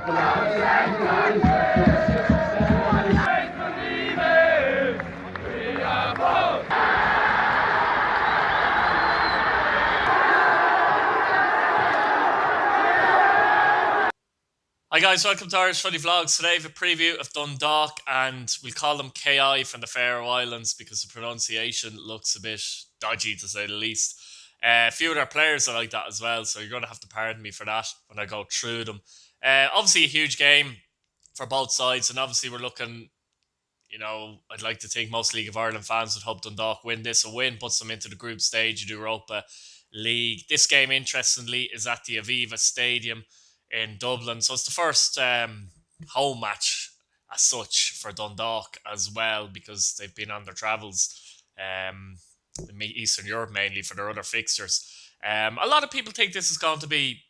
Hi guys, welcome to Irish Footy Vlogs. Today we have a preview of Dundalk, and we'll call them KI from the Faroe Islands because the pronunciation looks a bit dodgy to say the least. A few of their players are like that as well, so you're going to have to pardon me for that when I go through them. Obviously a huge game for both sides, and obviously we're looking, I'd like to think most League of Ireland fans would hope Dundalk win this. A win puts them into the group stage of the Europa League. This game, interestingly, is at the Aviva Stadium in Dublin, so it's the first home match as such for Dundalk as well, because they've been on their travels in Eastern Europe mainly for their other fixtures. A lot of people think this is going to be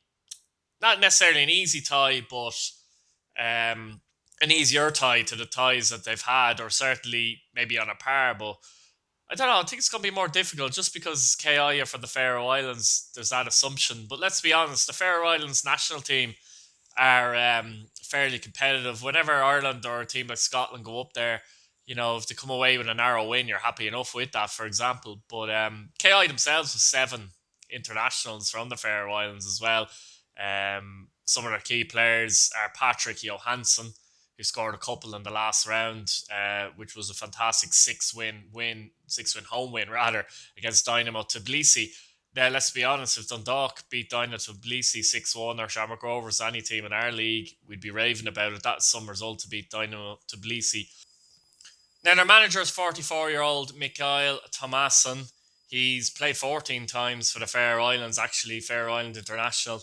not necessarily an easy tie, but an easier tie to the ties that they've had, or certainly maybe on a par. But I don't know, I think it's going to be more difficult just because KI are from the Faroe Islands. There's that assumption. But let's be honest, the Faroe Islands national team are fairly competitive. Whenever Ireland or a team like Scotland go up there, if they come away with a narrow win, you're happy enough with that, for example. But KI themselves have 7 internationals from the Faroe Islands as well. Some of their key players are Patrick Johansson, who scored a couple in the last round, which was a fantastic 6-win home win rather, against Dynamo Tbilisi. Now, let's be honest, if Dundalk beat Dynamo Tbilisi 6-1, or Shamrock Rovers, any team in our league, we'd be raving about it. That's some result to beat Dynamo Tbilisi. Now, their manager is 44-year-old Mikael Thomasson. He's played 14 times for the Faroe Islands, actually, Faroe Island International.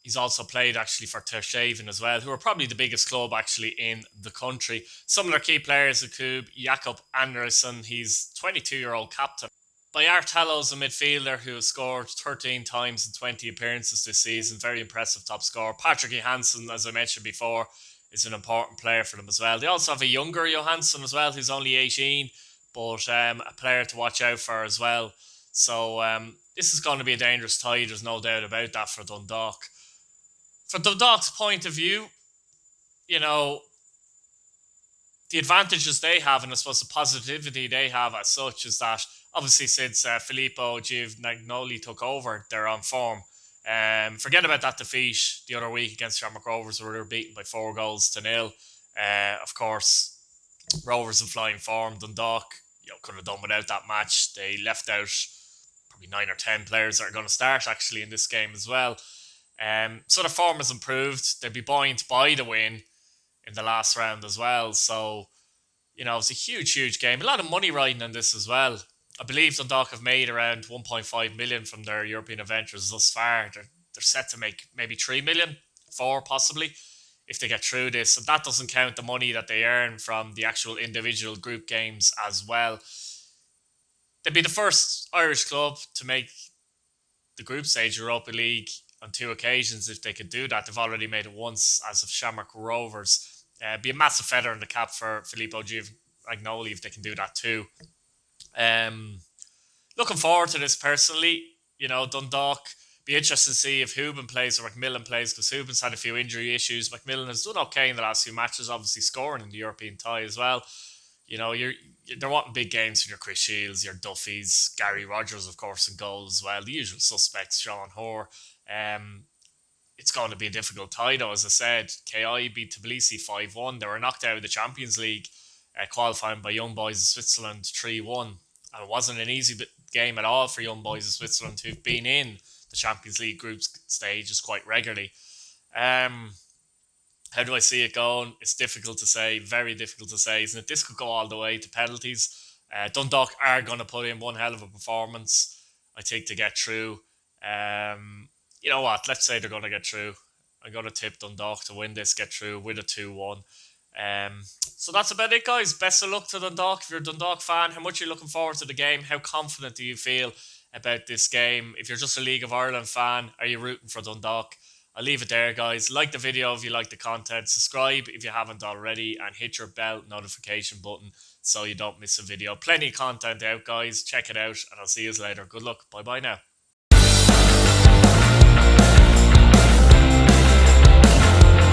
He's also played actually for Tórshavn as well, who are probably the biggest club actually in the country. Some of their key players include Jakob Andersson. He's 22-year-old captain. Bayartalo's a midfielder who has scored 13 times in 20 appearances this season. Very impressive top scorer. Patrick Johansson, as I mentioned before, is an important player for them as well. They also have a younger Johansson as well, who's only 18, but a player to watch out for as well. So this is going to be a dangerous tie. There's no doubt about that for Dundalk. From Dundalk's point of view, the advantages they have, and I suppose the positivity they have as such, is that obviously since Filippo Giovagnoli took over, they're on form. Forget about that defeat the other week against Shamrock Rovers, where they were beaten by 4-0. Of course, Rovers in flying form. Dundalk, could have done without that match. They left out probably 9 or 10 players that are going to start actually in this game as well. So the form has improved. They'll be buoyant by the win in the last round as well. So, it's a huge game. A lot of money riding on this as well. I believe Dundalk have made around 1.5 million from their European adventures thus far. They're set to make maybe 3 million, 4 possibly, if they get through this. And that doesn't count the money that they earn from the actual individual group games as well. They'd be the first Irish club to make the group stage Europa League on 2 occasions if they could do that. They've already made it once as of Shamrock Rovers. Be a massive feather in the cap for Filippo Giovagnoli if they can do that too. Looking forward to this personally. Dundalk, be interested to see if Houben plays or McMillan plays, because Houben's had a few injury issues. McMillan has done okay in the last few matches, obviously scoring in the European tie as well. They're wanting big games from your Chris Shields, your Duffys, Gary Rogers, of course, in goal as well. The usual suspects, Sean Hoare. It's going to be a difficult tie though, as I said. KI beat Tbilisi 5-1. They were knocked out of the Champions League, qualifying by Young Boys of Switzerland 3-1. And it wasn't an easy game at all for Young Boys of Switzerland, who've been in the Champions League group stages quite regularly. How do I see it going? It's difficult to say, very difficult to say, isn't it? This could go all the way to penalties. Dundalk are going to put in one hell of a performance, I think, to get through. You know what? Let's say they're going to get through. I'm going to tip Dundalk to win this, get through with a 2-1. So that's about it, guys. Best of luck to Dundalk. If you're a Dundalk fan, how much are you looking forward to the game? How confident do you feel about this game? If you're just a League of Ireland fan, are you rooting for Dundalk? I'll leave it there, guys. Like the video if you like the content. Subscribe if you haven't already. And hit your bell notification button so you don't miss a video. Plenty of content out, guys. Check it out. And I'll see you later. Good luck. Bye-bye now.